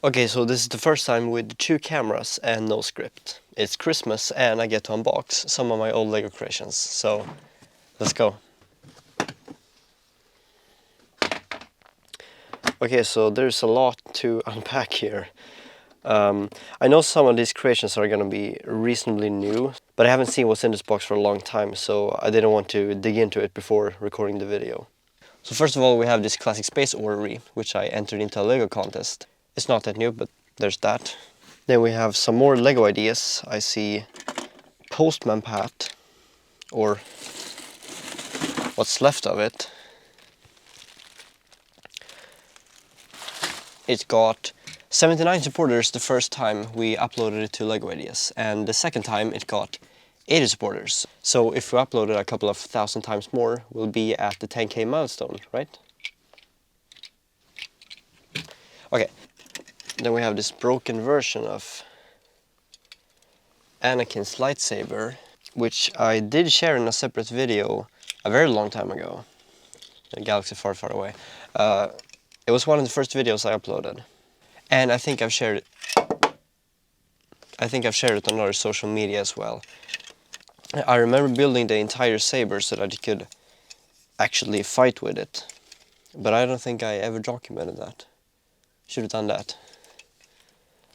Okay, so this is the first time with 2 cameras and no script. It's Christmas and I get to unbox some of my old LEGO creations, so let's go. Okay, so there's a lot to unpack here. I know some of these creations are gonna be reasonably new, but I haven't seen what's in this box for a long time, so I didn't want to dig into it before recording the video. So first of all, we have this classic space orrery, which I entered into a LEGO contest. It's not that new, but there's that. Then we have some more LEGO ideas. I see Postman Pat, or what's left of it. It got 79 supporters the first time we uploaded it to LEGO Ideas, and the second time it got 80 supporters. So if we upload it a couple of thousand times more, we'll be at the 10k milestone, right? Okay, then we have this broken version of Anakin's lightsaber, which I did share in a separate video a very long time ago. A galaxy far, far away. It was one of the first videos I uploaded. And I think I've shared it on other social media as well. I remember building the entire saber so that you could actually fight with it. But I don't think I ever documented that. Should have done that.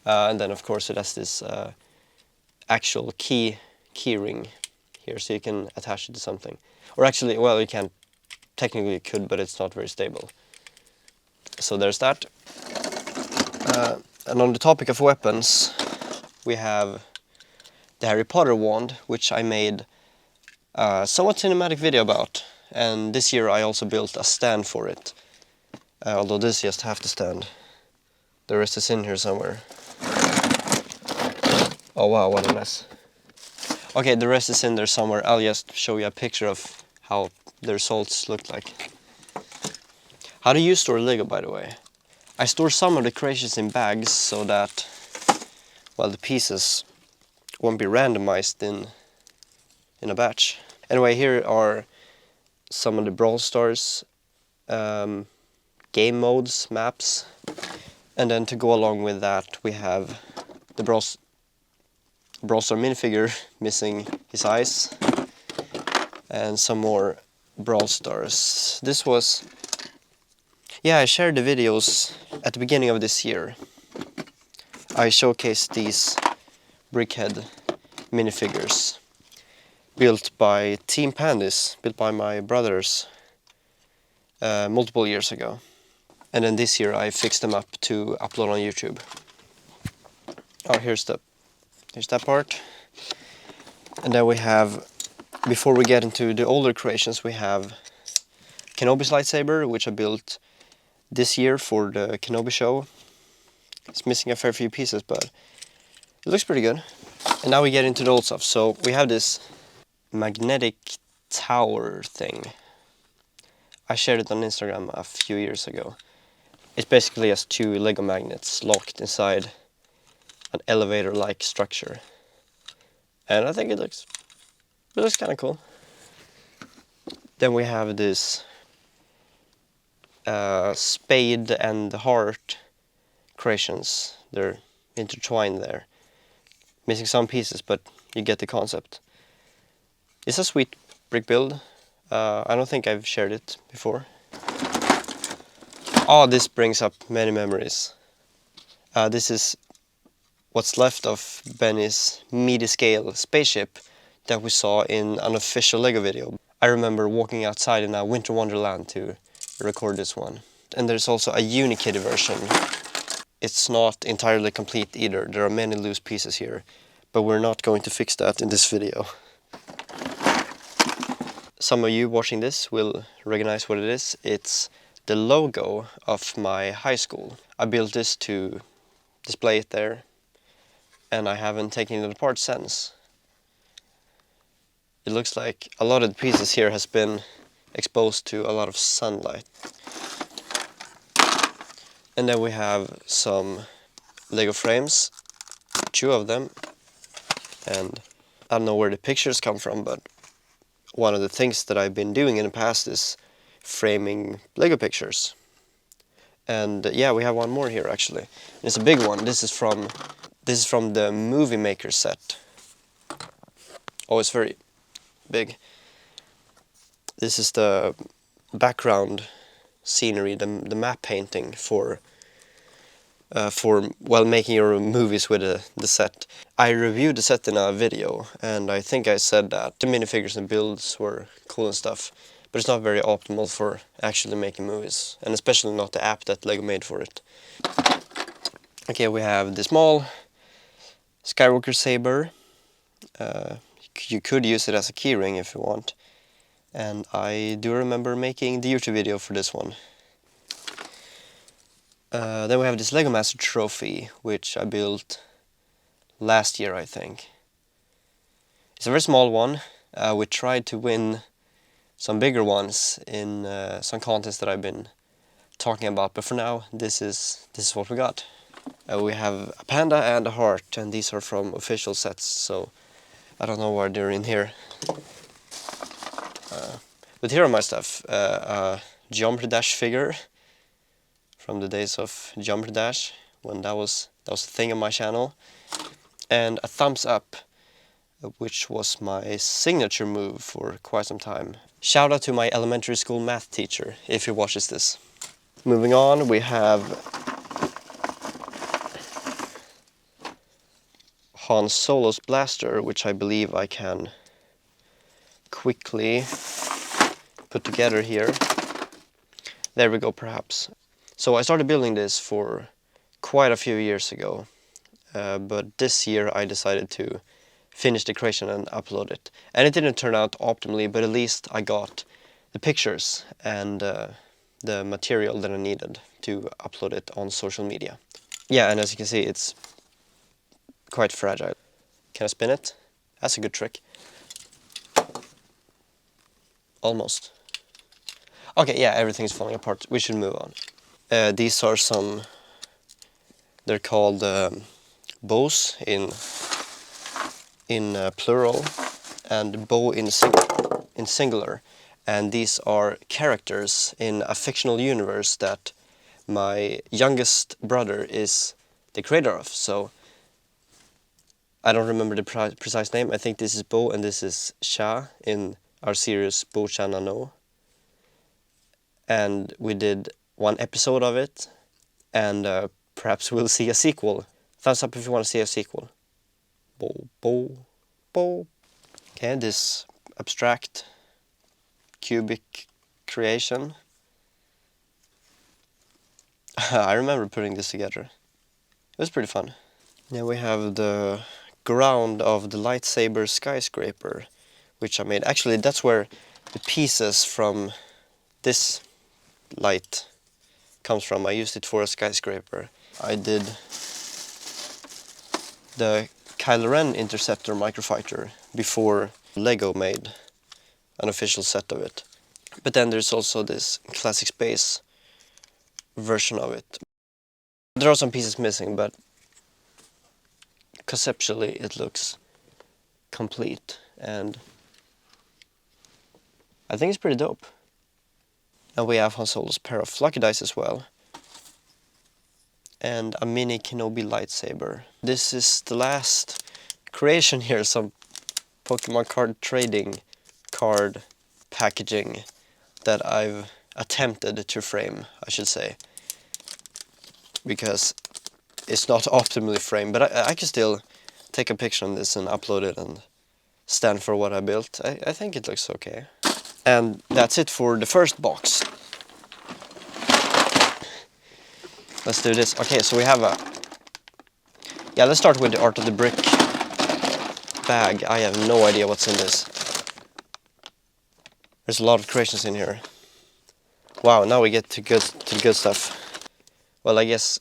And then of course it has this actual key ring here, so you can attach it to something. Or actually, well, you can, technically you could, but it's not very stable. So there's that. And on the topic of weapons, we have the Harry Potter wand, which I made a somewhat cinematic video about. And this year I also built a stand for it. Although this is just half the stand. The rest is in here somewhere. Oh wow, what a mess. Okay, the rest is in there somewhere. I'll just show you a picture of how the results look like. How do you store Lego, by the way? I store some of the creations in bags so that, well, the pieces won't be randomized in a batch. Anyway, here are some of the Brawl Stars game modes, maps. And then to go along with that, we have the Brawl Star minifigure missing his eyes. And some more Brawl Stars. This was... yeah, I shared the videos at the beginning of this year. I showcased these brickhead minifigures built by Team Pandis, built by my brothers multiple years ago. And then this year I fixed them up to upload on YouTube. Oh, here's that part. And then we have, before we get into the older creations, we have Kenobi's lightsaber, which I built this year for the Kenobi show. It's missing a fair few pieces, but it looks pretty good. And now we get into the old stuff. So we have this magnetic tower thing. I shared it on Instagram a few years ago. It's basically just 2 Lego magnets locked inside an elevator-like structure. And I think it looks kind of cool. Then we have this spade and heart creations. They're intertwined there. Missing some pieces, but you get the concept. It's a sweet brick build. I don't think I've shared it before. Oh, this brings up many memories. This is what's left of Benny's meaty scale spaceship that we saw in an official LEGO video. I remember walking outside in a winter wonderland to record this one. And there's also a Unikitty version. It's not entirely complete either. There are many loose pieces here, but we're not going to fix that in this video. Some of you watching this will recognize what it is. It's the logo of my high school. I built this to display it there, and I haven't taken it apart since. It looks like a lot of the pieces here has been exposed to a lot of sunlight. And then we have some Lego frames, 2 of them, and I don't know where the pictures come from, but one of the things that I've been doing in the past is framing Lego pictures. And yeah, we have one more here actually. It's a big one. This is from the Movie Maker set. Oh, it's very big. This is the background scenery, the map painting for making your movies with the set. I reviewed the set in a video, and I think I said that the minifigures and builds were cool and stuff, but it's not very optimal for actually making movies, and especially not the app that LEGO made for it. Okay, we have the small Skywalker saber. You could use it as a keyring if you want, and I do remember making the YouTube video for this one. Then we have this LEGO Master trophy, which I built last year, I think. It's a very small one. We tried to win some bigger ones in some contests that I've been talking about, but for now, this is what we got. We have a panda and a heart, and these are from official sets, so I don't know why they're in here. But here are my stuff. A Geometry Dash figure from the days of Geometry Dash, when that was a thing on my channel, and a thumbs up, which was my signature move for quite some time. Shout out to my elementary school math teacher if he watches this. Moving on, we have Han Solo's blaster, which I believe I can quickly put together here. There we go, perhaps. So I started building this for quite a few years ago, but this year I decided to finish the creation and upload it. And it didn't turn out optimally, but at least I got the pictures and the material that I needed to upload it on social media. Yeah, and as you can see, it's quite fragile. Can I spin it? That's a good trick. Almost. Okay, yeah, everything's falling apart. We should move on. These are some... They're called bows in plural, and bow in singular. And these are characters in a fictional universe that my youngest brother is the creator of. So I don't remember the precise name. I think this is Bo and this is Sha in our series Bo Cha Na No. And we did one episode of it, and perhaps we'll see a sequel. Thumbs up if you want to see a sequel. Bo, bo, bo. Okay, this abstract cubic creation. I remember putting this together. It was pretty fun. Now we have the ground of the lightsaber skyscraper, which I made. Actually, that's where the pieces from this light comes from. I used it for a skyscraper. I did the Kylo Ren Interceptor microfighter before LEGO made an official set of it. But then there's also this classic space version of it. There are some pieces missing, but conceptually it looks complete, and I think it's pretty dope. And we have Han Solo's pair of Lucky Dice as well, and a mini Kenobi lightsaber. This is the last creation here, some Pokemon card trading card packaging that I've attempted to frame, I should say, because it's not optimally framed, but I can still take a picture on this and upload it and stand for what I built. I think it looks okay. And that's it for the first box. Let's do this. Okay, so we have a... Yeah, let's start with the Art of the Brick bag. I have no idea what's in this. There's a lot of creations in here. Wow, now we get to the good stuff. Well, I guess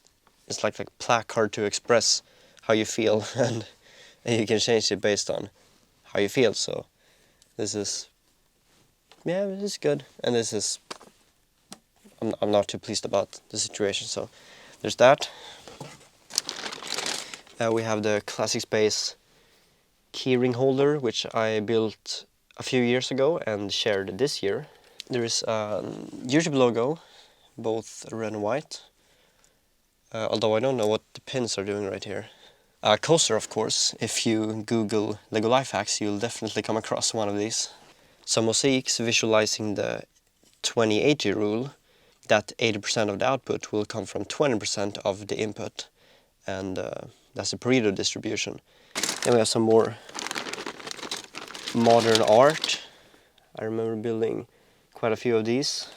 it's like a placard to express how you feel, and you can change it based on how you feel. So this is... Yeah, this is good. And this is... I'm not too pleased about the situation, so there's that. We have the Classic Space keyring holder, which I built a few years ago and shared this year. There is a YouTube logo, both red and white, although I don't know what the pins are doing right here. Coaster, of course. If you Google LEGO life hacks, you'll definitely come across one of these. Some mosaics visualizing the 20-80 rule, that 80% of the output will come from 20% of the input, and that's a Pareto distribution. Then we have some more modern art. I remember building quite a few of these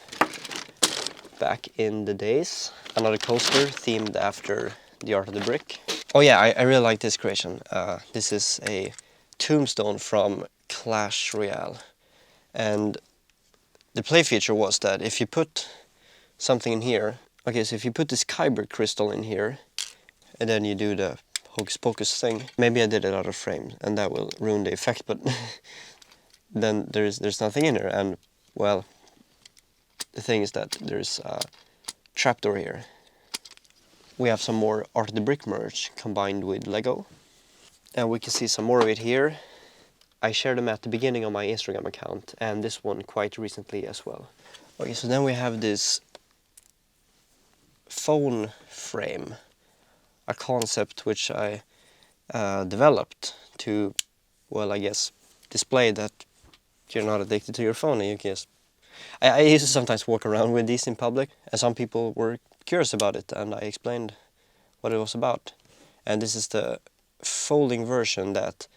back in the days. Another coaster themed after the art of the brick. Oh yeah, I really like this creation. This is a tombstone from Clash Royale. And the play feature was that if you put something in here, okay, so if you put this kyber crystal in here, and then you do the hocus pocus thing, maybe I did it out of frame, and that will ruin the effect, but then there's nothing in there, and well, the thing is that there's a trapdoor here. We have some more Art of the Brick merch combined with Lego. And we can see some more of it here. I shared them at the beginning of my Instagram account, and this one quite recently as well. Okay, so then we have this phone frame, a concept which I developed to, well, I guess, display that you're not addicted to your phone. And you can just, I used to sometimes walk around with these in public, and some people were curious about it, and I explained what it was about. And this is the folding version that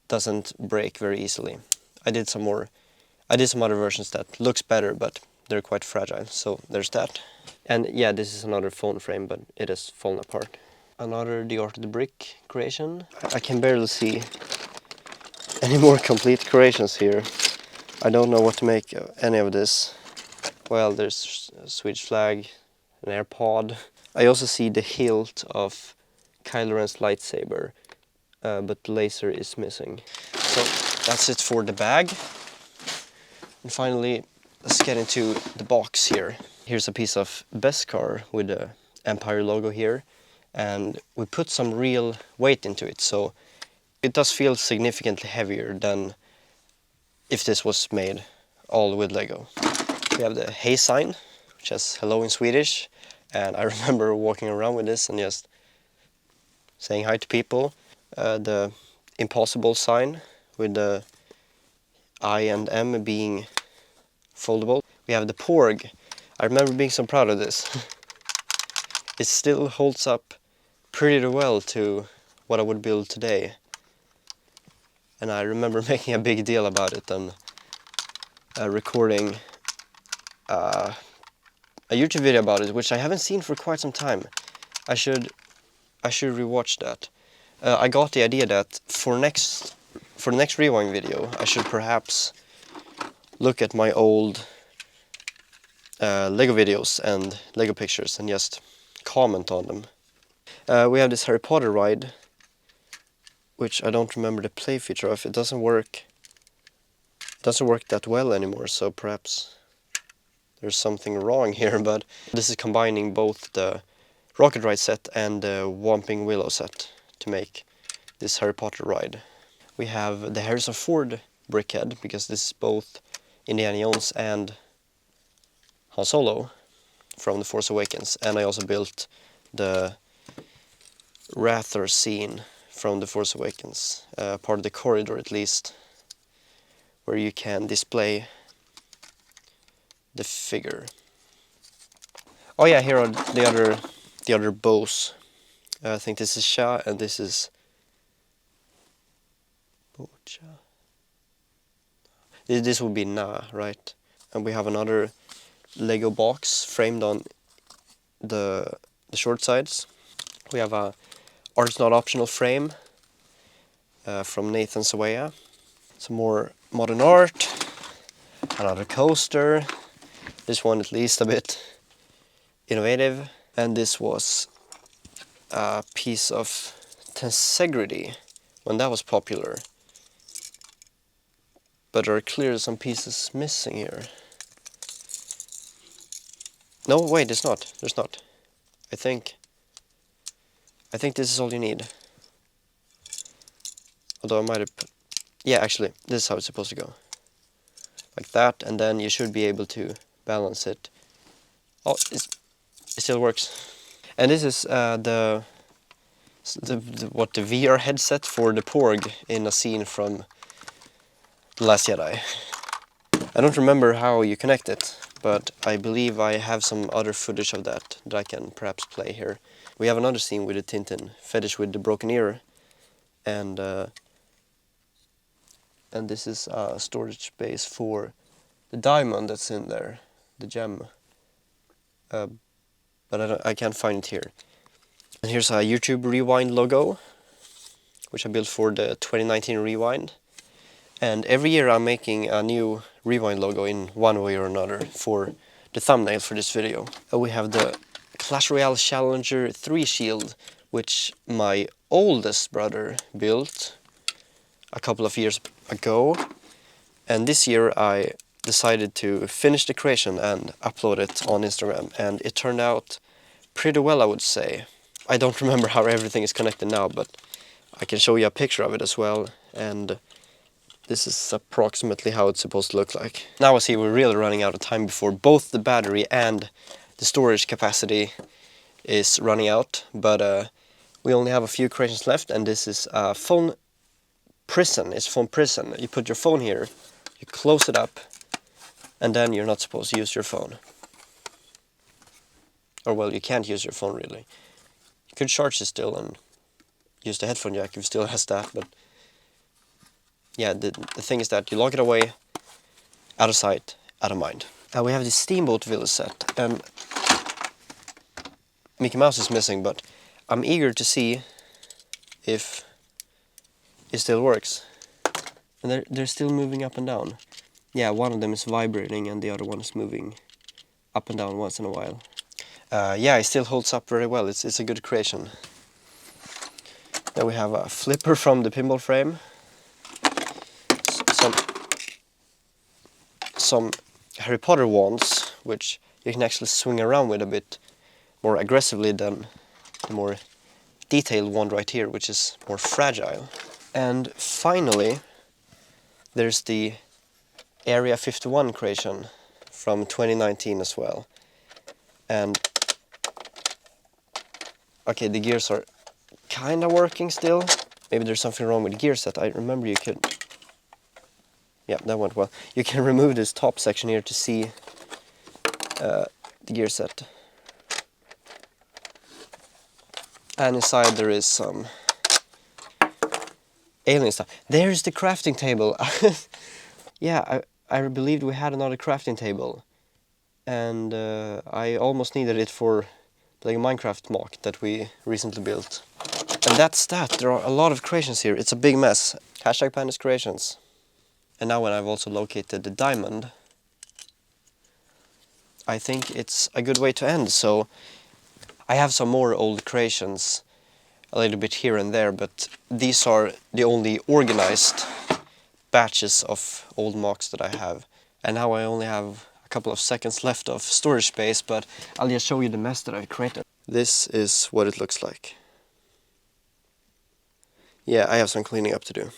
doesn't break very easily. I did some other versions that looks better, but they're quite fragile, so there's that. And yeah, this is another phone frame, but it has fallen apart. Another The Art of the Brick creation. I can barely see any more complete creations here. I don't know what to make of any of this. Well, there's a Swedish flag, an AirPod. I also see the hilt of Kylo Ren's lightsaber, but the laser is missing. So that's it for the bag. And finally, let's get into the box here. Here's a piece of Beskar with the Empire logo here, and we put some real weight into it, so it does feel significantly heavier than if this was made all with Lego. We have the Hey sign, which says hello in Swedish, and I remember walking around with this and just saying hi to people. The Impossible sign with the I and M being foldable. We have the Porg. I remember being so proud of this. It still holds up pretty well to what I would build today. And I remember making a big deal about it and recording a YouTube video about it, which I haven't seen for quite some time. I should rewatch that. I got the idea that for the next rewind video, I should perhaps look at my old Lego videos and Lego pictures and just comment on them. We have this Harry Potter ride, which I don't remember the play feature of. It doesn't work that well anymore, so perhaps there's something wrong here, but this is combining both the Rocket Ride set and the Whomping Willow set to make this Harry Potter ride. We have the Harrison Ford brickhead, because this is both Indiana Jones and Han Solo from The Force Awakens, and I also built the Rather scene from The Force Awakens, part of the corridor at least, where you can display the figure. Oh yeah, here are the other bows. I think this is Sha and this is Bocha. This would be Na, right? And we have another Lego box framed on the short sides. We have a Art's Not Optional frame from Nathan Sawaya. Some more modern art. Another coaster. This one at least a bit innovative. And this was a piece of tensegrity when that was popular. But there are clearly some pieces missing here. No, wait, there's not. There's not. I think this is all you need. Although I might have put... Yeah, actually, this is how it's supposed to go. Like that, and then you should be able to balance it. Oh, it still works. And this is the VR headset for the Porg in a scene from The Last Jedi. I don't remember how you connect it, but I believe I have some other footage of that I can perhaps play here. We have another scene with the Tintin fetish with the broken ear, and this is a storage space for the diamond that's in there, the gem. But I can't find it here. And here's a YouTube Rewind logo, which I built for the 2019 Rewind. And every year I'm making a new Rewind logo in one way or another for the thumbnail for this video. We have the Clash Royale Challenger 3 shield, which my oldest brother built a couple of years ago. And this year I decided to finish the creation and upload it on Instagram. And it turned out pretty well, I would say. I don't remember how everything is connected now, but I can show you a picture of it as well. And this is approximately how it's supposed to look like. Now I see we're really running out of time before both the battery and the storage capacity is running out. But we only have a few creations left, and this is a phone prison. It's phone prison. You put your phone here, you close it up, and then you're not supposed to use your phone. Or well, you can't use your phone really. You could charge it still and use the headphone jack if it still has that, but yeah, the thing is that you lock it away, out of sight, out of mind. We have the Steamboat Village set, and Mickey Mouse is missing, but I'm eager to see if it still works. And they're still moving up and down. Yeah, one of them is vibrating and the other one is moving up and down once in a while. Yeah, it still holds up very well. It's a good creation. Then we have a flipper from the pinball frame. Some Harry Potter wands, which you can actually swing around with a bit more aggressively than the more detailed wand right here, which is more fragile. And finally, there's the Area 51 creation from 2019 as well. And okay, the gears are kind of working still. Maybe there's something wrong with the gear set. I remember you could... Yeah, that went well. You can remove this top section here to see the gear set. And inside there is some alien stuff. There's the crafting table. Yeah, I believed we had another crafting table. And I almost needed it for the LEGO Minecraft mock that we recently built. And that's that. There are a lot of creations here. It's a big mess. Hashtag Pandas Creations. And now when I've also located the diamond, I think it's a good way to end. So I have some more old creations, a little bit here and there, but these are the only organized batches of old mocks that I have. And now I only have a couple of seconds left of storage space, but I'll just show you the mess that I've created. This is what it looks like. Yeah, I have some cleaning up to do.